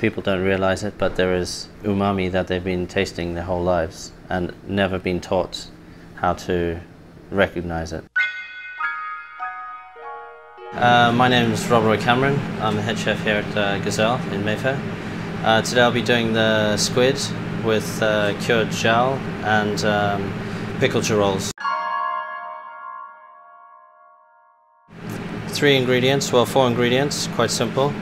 People don't realize it, but there is umami that they've been tasting their whole lives and never been taught how to recognize it. My name is Rob Roy Cameron. I'm the head chef here at Gazelle in Mayfair. Today I'll be doing the squid with cured jowl and pickled girolles. 4 ingredients, quite simple.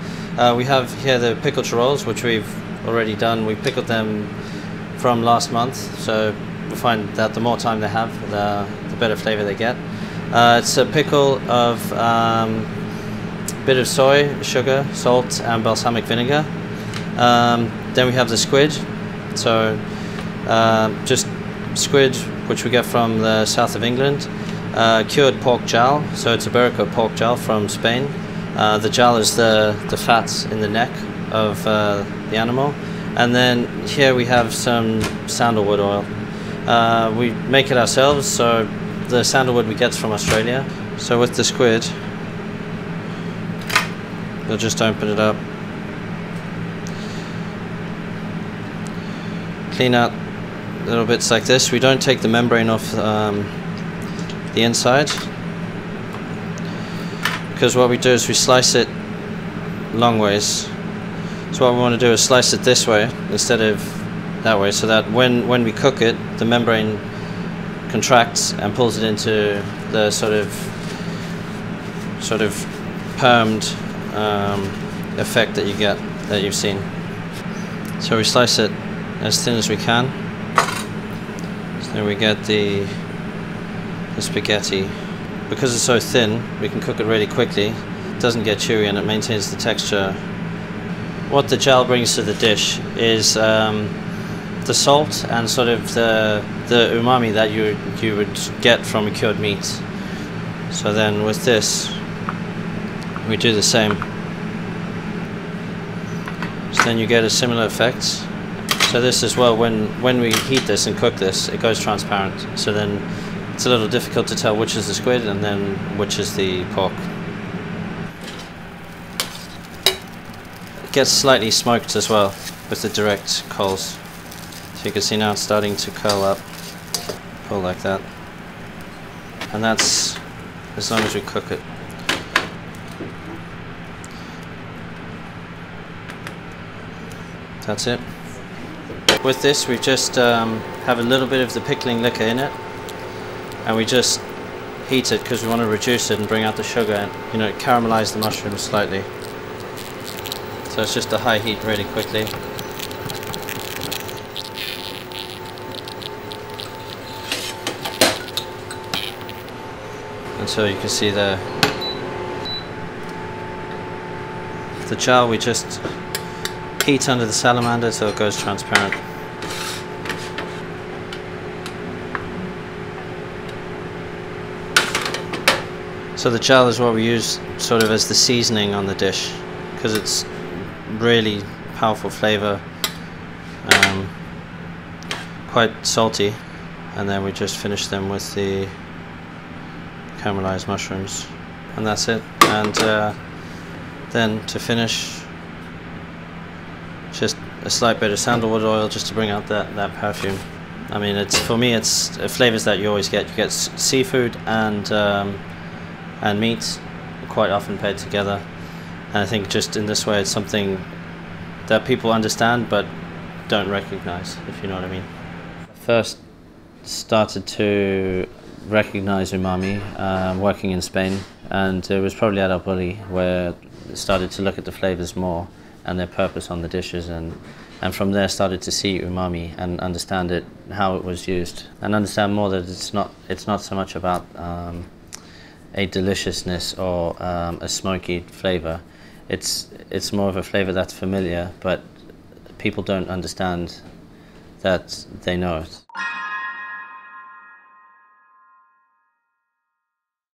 We have here the pickled girolles, which we've already done. We pickled them from last month, so we find that the more time they have, the better flavor they get. It's a pickle of a bit of soy, sugar, salt and balsamic vinegar. Then we have the squid, so just squid which we get from the south of England. Cured pork jowl, so it's a Iberico pork jowl from Spain. The jowl is the fat in the neck of the animal. And then here we have some sandalwood oil. We make it ourselves, so the sandalwood we get from Australia. So with the squid, we'll just open it up. Clean out little bits like this. We don't take the membrane off the inside, because what we do is we slice it long ways. So what we want to do is slice it this way instead of that way, so that when we cook it, the membrane contracts and pulls it into the sort of permed effect that you get, that you've seen. So we slice it as thin as we can, so then we get the spaghetti. Because it's so thin, we can cook it really quickly. It doesn't get chewy and it maintains the texture. What the jowl brings to the dish is the salt and sort of the umami that you would get from a cured meat. So then with this, we do the same. So then you get a similar effect. So this as well, when we heat this and cook this, it goes transparent. So then it's a little difficult to tell which is the squid and then which is the pork. It gets slightly smoked as well with the direct coals. So you can see now it's starting to curl up, pull like that. And that's as long as we cook it. That's it. With this we just have a little bit of the pickling liquor in it, and we just heat it because we want to reduce it and bring out the sugar and, you know, caramelize the mushrooms slightly. So it's just a high heat really quickly. And so you can see the jowl we just heat under the salamander till it goes transparent. So the jowl is what we use sort of as the seasoning on the dish, because it's really powerful flavor, quite salty, and then we just finish them with the caramelized mushrooms, and that's it. And then to finish, just a slight bit of sandalwood oil just to bring out that perfume. I mean, for me it's flavors that you always get. You get seafood and meat quite often paired together, and I think just in this way it's something that people understand but don't recognize, if you know what I mean. First started to recognize umami working in Spain, and it was probably at Jowl where I started to look at the flavors more and their purpose on the dishes, and from there started to see umami and understand it, how it was used, and understand more that it's not so much about a deliciousness or a smoky flavor. It's more of a flavor that's familiar, but people don't understand that they know it.